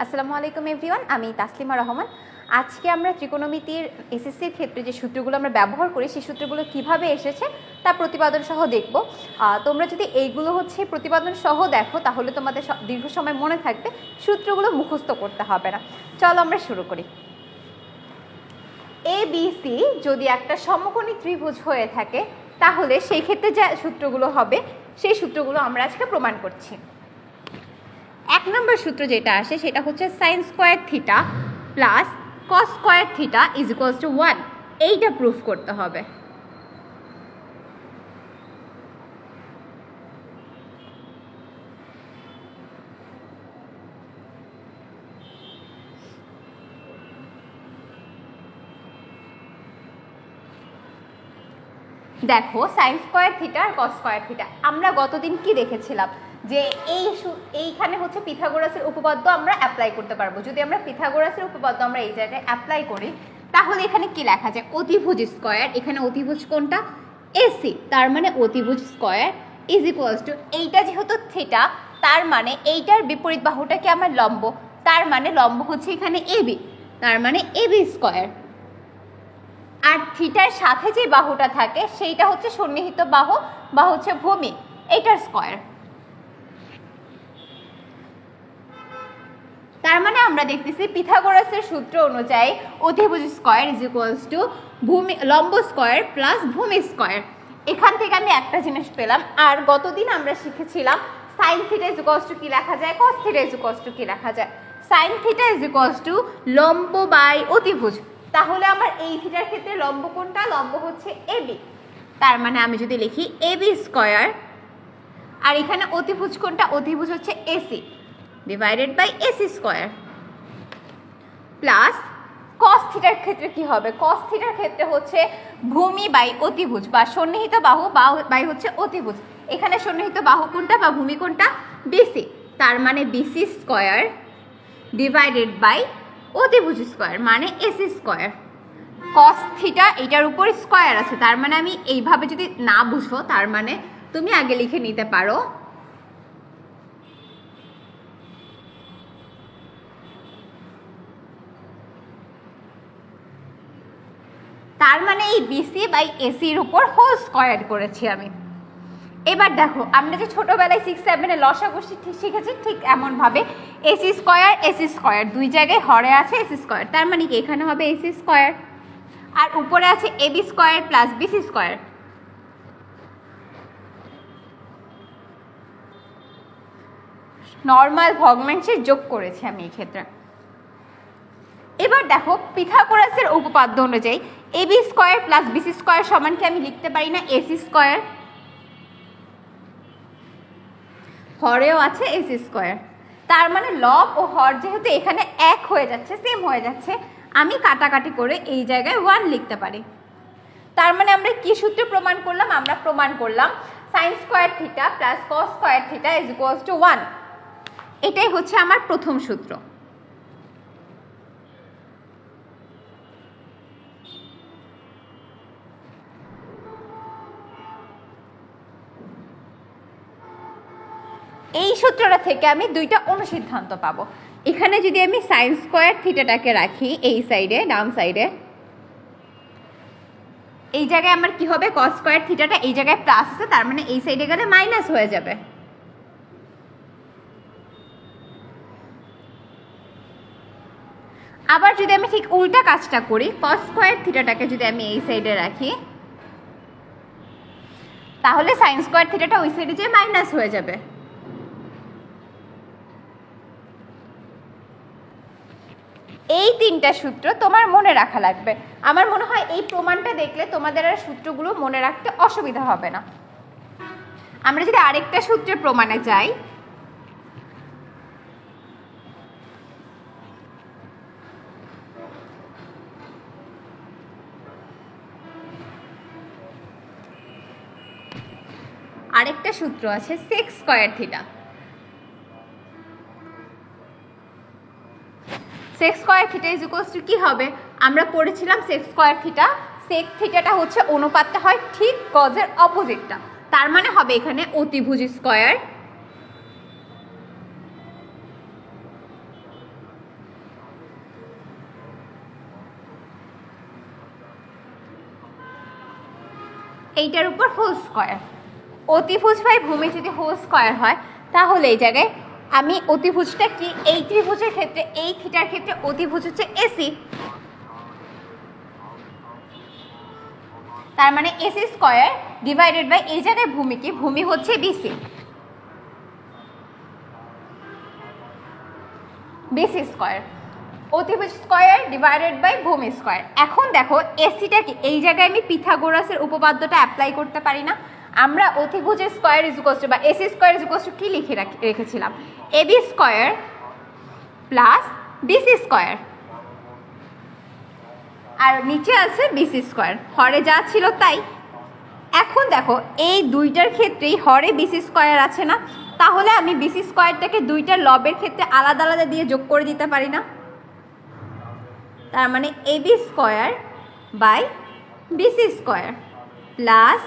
আসসালামু আলাইকুম এভরিওয়ান, আমি তাসলিমা রহমান। আজকে আমরা ত্রিকোণমিতির এসএসসির ক্ষেত্রে যে সূত্রগুলো আমরা ব্যবহার করি সেই সূত্রগুলো কিভাবে এসেছে তা প্রতিপাদন সহ দেখব। তোমরা যদি এইগুলো প্রতিপাদন সহ দেখো তাহলে তোমাদের দীর্ঘ সময় মনে থাকবে, সূত্রগুলো মুখস্থ করতে হবে না। চলো আমরা শুরু করি। ABC যদি একটা সমকোণী ত্রিভুজ হয়ে থাকে তাহলে সেই ক্ষেত্রে যে সূত্রগুলো হবে সেই সূত্রগুলো আমরা আজকে প্রমাণ করছি। 1 নম্বর সূত্র যেটা আসে সেটা হচ্ছে sin square theta plus cos square theta is equals to 1। এইটা প্রুফ করতে হবে। দেখো sin স্কয়ার থিটা আর cos স্কয়ার থিটা আমরা গতদিন কি দেখেছিলাম যে এইখানে হচ্ছে পিথাগোরাসের উপপাদ্য আমরা অ্যাপ্লাই করতে পারবো। যদি আমরা পিথাগোরাসের উপপাদ্য আমরা এই জায়গায় অ্যাপ্লাই করি তাহলে এখানে কি লেখা যায়, অতিভুজ স্কয়ার, এখানে অতিভুজ কোনটা এসি, তার মানে অতিভুজ স্কয়ার ইজ ইকুয়ালস টু এইটা যেহেতু থিটা তার মানে এইটার বিপরীত বাহুটা কি আমার লম্ব, তার মানে লম্ব হচ্ছে এখানে এবি, তার মানে এবি স্কয়ার। আর থিটার সাথে যে বাহুটা থাকে সেইটা হচ্ছে সন্নিহিত বাহু বা হচ্ছে ভূমি, এইটার স্কয়ার। তার মানে আমরা দেখতেছি পিথাগোরাসের সূত্র অনুযায়ী অতিভুজ স্কয়ার ইজ ইকুয়ালস টু ভূমি লম্ব স্কয়ার প্লাস ভূমি স্কয়ার। এখান থেকে আমি একটা জিনিস পেলাম। আর গতদিন আমরা শিখেছিলাম sine theta is equals to কি লেখা যায়, cos theta is equals to কি লেখা যায়। Sine theta is equals two লম্ব বাই অতিভুজ। তাহলে আমার এই থিটার ক্ষেত্রে লম্ব কোনটা, লম্ব হচ্ছে এবি, তার মানে আমি যদি লিখি এবি স্কয়ার, আর এখানে অতিভুজ কোনটা, অতিভুজ হচ্ছে AC divided by AC square plus cos থিটার ক্ষেত্রে কি হবে, কস থিটার ক্ষেত্রে হচ্ছে ভূমি বাই অতিভুজ বা সন্নিহিত বাহু বাই হচ্ছে অতিভুজ। এখানে সন্নিহিত বাহু কোনটা বা ভূমি কোনটা, বিসি, তার মানে বিসি স্কয়ার ডিভাইডেড বাই অতিভুজ স্কয়ার মানে এসি স্কয়ার। কস থিটা এটার উপর স্কয়ার আছে, তার মানে আমি এইভাবে যদি না বুঝো তার মানে তুমি আগে লিখে নিতে পারো তার মানে এই বিসি বাই এসির উপর হোল স্কয়ার করেছি আমি। এবার দেখো আমরা যে ছোটবেলায় 6-7 লসাগু শিখেছি ঠিক এমনভাবে এসি স্কয়ার দুই জায়গায় হরে আছে এসি স্কয়ার, তার মানে কি এখানে হবে এসি স্কয়ার আর উপরে আছে AB square plus BC square. Normal ভগ্নাংশের যোগ করেছি আমি এই ক্ষেত্রে। এবার দেখো পিথাগোরাসের উপপাদ্য অনুযায়ী AB square plus BC square সমান কি আমি লিখতে পারি না এসি স্কয়ার, হরেও আছে এসি স্কয়ার, তার মানে লব ও হর যেহেতু এখানে এক হয়ে যাচ্ছে, সেম হয়ে যাচ্ছে, আমি কাটাকাটি করে এই জায়গায় 1 লিখতে পারি। তার মানে আমরা কি সূত্র প্রমাণ করলাম, আমরা প্রমাণ করলাম sine square theta plus cos square theta is equals to 1। এটাই হচ্ছে আমার প্রথম সূত্র। এই সূত্রটা থেকে আমি দুইটা অনুসিদ্ধান্ত পাবো। এখানে যদি আমি সাইন স্কয়ার থিটাটাকে রাখি এই সাইডে, ডান সাইডে, এই জায়গায় আমার কি হবে, কস স্কয়ার থিটাটা এই জায়গায় প্লাস আছে, তার মানে এই সাইডে গেলে মাইনাস হয়ে যাবে। আবার যদি আমি ঠিক উল্টা কাজটা করি, কস স্কয়ার থিটাটাকে যদি আমি এই সাইডে রাখি তাহলে সাইন স্কয়ার থিটাটা ওই সাইডে যেয়ে মাইনাস হয়ে যাবে। এই তিনটা সূত্র তোমার মনে রাখা লাগবে। আমার মনে হয় এই প্রমাণটা দেখলে তোমাদের আর সূত্রগুলো মনে রাখতে অসুবিধা হবে না। আমরা যদি আরেকটা সূত্রের প্রমাণে যাই, আরেকটা সূত্র আছে sec square theta. Sec square theta is equals to কি হবে, আমরা পড়েছিলাম সেক স্কয়ার থিটা, সেক থিটাটা হচ্ছে অনুপাতটা হয় ঠিক কজের অপোজিটটা, তার মানে হবে এখানে অতিভুজ স্কয়ার এইটার উপর হোল স্কোয়ার। অতিভুজ বাই ভূমি যদি হোল স্কোয়ার হয় তাহলে এই জায়গায় আমি অতিভুজটা কি, এই ত্রিভুজের ক্ষেত্রে এই থিটার ক্ষেত্রে অতিভুজ হচ্ছে এসি, তার মানে এসি স্কোয়ার ডিভাইডেড বাই এই জায়গায় ভূমি কি, ভূমি হচ্ছে বিসি, বিসি স্কোয়ার অতিভুজ স্কোয়ার ডিভাইডেড বাই ভূমি স্কোয়ার। এখন দেখো এসিটা কি, এই জায়গায় আমি পিথাগোরাসের উপপাদ্যটা অ্যাপ্লাই করতে পারি না? আমরা অতিভুজের স্কোয়ার ইজ ইকুয়ালস টু বা AC square is equals to কি লিখে রেখেছিলাম, AB square plus BC square, আর নিচে আছে বিসি স্কোয়ার, হরে যা ছিল তাই। এখন দেখো এই দুইটার ক্ষেত্রেই হরে বিসি স্কোয়ার আছে না, তাহলে আমি বিসি স্কোয়ারটাকে দুইটার লবের ক্ষেত্রে আলাদা আলাদা দিয়ে যোগ করে দিতে পারি না? তার মানে AB square by BC square plus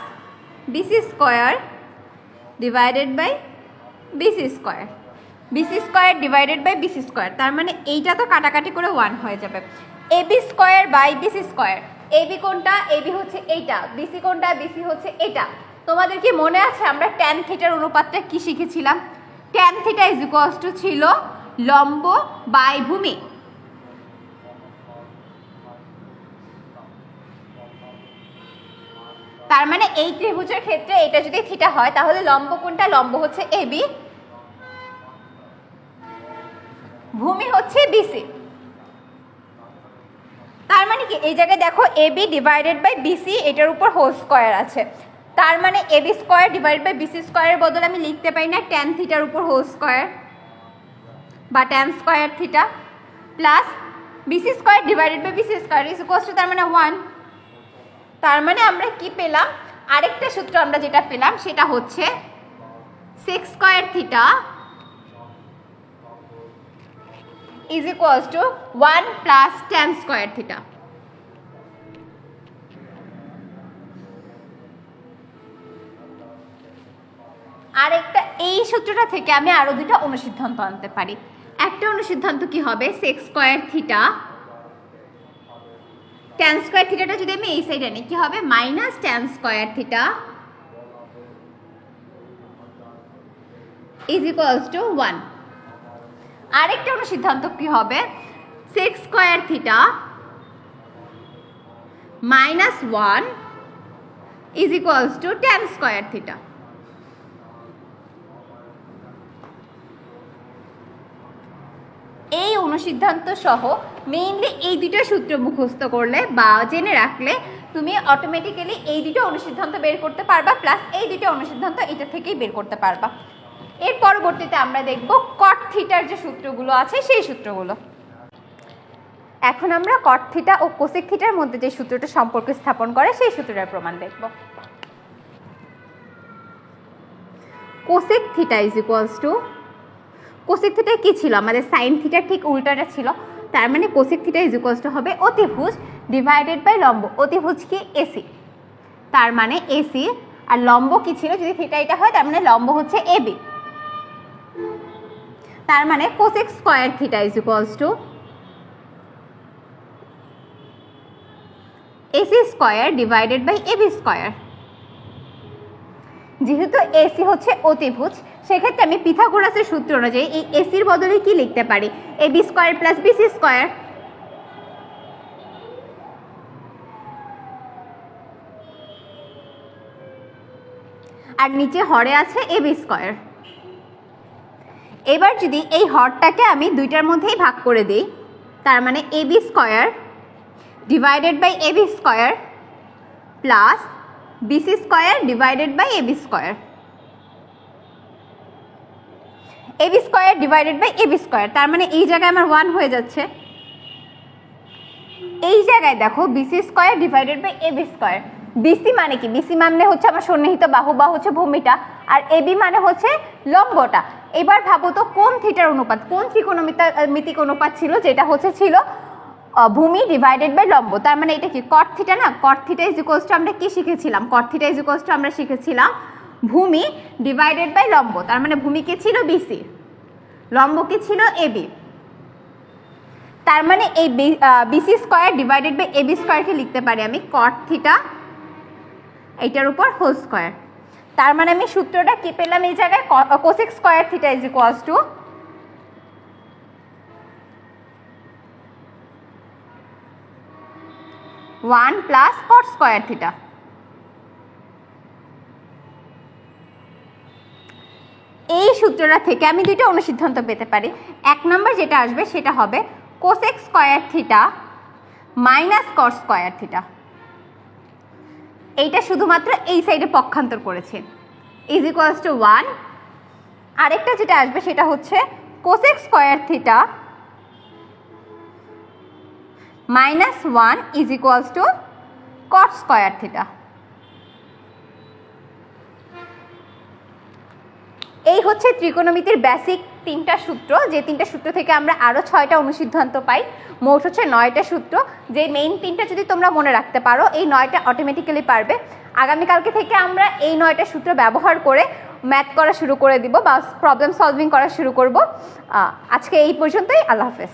BC square divided by BC square, BC square divided by BC square, তার মানে এইটা তো কাটাকাটি করে 1 হয়ে যাবে। AB square by BC square, AB কোনটা, এবি হচ্ছে এইটা, বিসি কোনটা, বিসি হচ্ছে এটা। তোমাদের কি মনে আছে আমরা ট্যান থিটার অনুপাতটা কি শিখেছিলাম? Tan theta is equals two ছিল লম্ব বাই ভূমি। তার মানে এই ত্রিভুজের ক্ষেত্রে এটা যদি থিটা হয় তাহলে লম্ব কোনটা, লম্ব হচ্ছে এবি, ভূমি হচ্ছে বিসি। তার মানে কি এই জায়গায় দেখো এবি ডিভাইডেড বাই বিসি, এটার উপর হোল স্কোয়ার আছে, তার মানে AB square divide by BC স্কোয়ারের বদলে আমি লিখতে পারি না ট্যান থিটার উপর হোল স্কোয়ার বা tan square theta plus BC square divided by BC square is equals to তার মানে 1। তার মানে আমরা কি পেলাম, আরেকটা সূত্র আমরা যেটা পেলাম সেটা হচ্ছে sec square theta is equals to 1 plus tan square theta. আরেকটা এই সূত্রটা থেকে আমি আরো দুটো অনুসিদ্ধান্ত আনতে পারি। একটা অনুসিদ্ধান্ত কি হবে, sec square theta, tan square থিটাটা যদি আমি এই সাইডে আনি কি হবে, minus tan square theta is equals to 1। আরেকটা অনুসিদ্ধান্ত কি হবে, sec square theta minus 1 is equals to tan square theta. এই অনুসিদ্ধান্ত সহ মেইনলি এই দুটো সূত্র মুখস্থ করলে বা জেনে রাখলে তুমি অটোমেটিক্যালি এই দুটো অনুসিদ্ধান্ত বের করতে পারবা, প্লাস এই দুটো অনুসিদ্ধান্ত এটা থেকেই বের করতে পারবা। এর পরবর্তীতে আমরা দেখব কট থিটার যে সূত্রগুলো আছে সেই সূত্রগুলো। এখন আমরা কট থিটা ও কোসেক থিটার মধ্যে যে সূত্রটা সম্পর্ক স্থাপন করে সেই সূত্রটার প্রমাণ দেখব। Cosec theta is equals two, cosec theta কি ছিল আমাদের সাইন থিটার ঠিক উল্টাটা ছিল, তার মানে cosec theta is equals two হবে অতিভুজ ডিভাইডেড বাই লম্ব। অতিভুজ কি এসি, তার মানে এসি, আর লম্ব কি ছিল যদি থিটা এটা হয় তার মানে লম্ব হচ্ছে এবি, তার মানে cosec square theta is equals to AC square divided by AB square. যেহেতু এসি হচ্ছে অতিভুজ সেক্ষেত্রে আমি পিথাগোরাসের সূত্র অনুযায়ী এই এসির বদলে কি লিখতে পারি, AB square plus BC square. আর নিচে হরে আছে এবি স্কোয়ার। এবার যদি এই হরটাকে আমি দুইটার মধ্যেই ভাগ করে দিই, তার মানে AB square divided by AB square plus BC square divided by AB square, AB square divided by AB square, তার মানে এই জায়গায় আমার 1 হয়ে যাচ্ছে। এই জায়গায় দেখো BC square divided by AB square. BC মানে কি, বিসি মানে হচ্ছে আমার সন্নিহিত বাহু বা হচ্ছে ভূমিটা, আর এবি মানে হচ্ছে লম্বটা। এবার ভাবো তো কোন থিটার অনুপাত, কোন ত্রিকোণমিতিক অনুপাত ছিল যেটা হচ্ছে ছিল ভূমি ডিভাইডেড বাই লম্ব, তার মানে এটা কি কট থিটা না। কট থিটা ইজ ইকুয়ালস টু আমরা কি শিখেছিলাম, কট থিটা ইজ ইকুয়ালস টু আমরা শিখেছিলাম ভূমি ডিভাইডেড বাই লম্ব, তার মানে ভূমি কি ছিল বিসি, লম্ব কি ছিল এবি, তার মানে এই BC square divided by AB স্কোয়ারকে লিখতে পারি আমি কট থিটা, এইটার উপর হোল স্কোয়ার। তার মানে আমি সূত্রটা কি পেলাম এই জায়গায়, cosec square theta is equals to 1 plus cot square theta. এই সূত্রটা থেকে আমি দুইটা অনুসিদ্ধান্ত পেতে পারি। এক নম্বর যেটা আসবে সেটা হবে cosec square theta minus cot square theta, এইটা শুধুমাত্র এই সাইডে পক্ষান্তর করেছে, ইজ ইকুয়ালস টু 1। আরেকটা যেটা আসবে সেটা হচ্ছে cosec square theta minus 1 is equals two cot square theta. এই হচ্ছে ত্রিকোণমিতির বেসিক তিনটা সূত্র, যে তিনটা সূত্র থেকে আমরা আরও 6টা অনুসিদ্ধান্ত পাই। মোট হচ্ছে 9টা সূত্র, যে মেইন তিনটা যদি তোমরা মনে রাখতে পারো এই 9টা অটোমেটিক্যালি পারবে। আগামীকালকে থেকে আমরা এই 9টা সূত্র ব্যবহার করে ম্যাথ করা শুরু করে দিব বা প্রবলেম সলভিং করা শুরু করব। আজকে এই পর্যন্তই, আল্লাহ হাফেজ।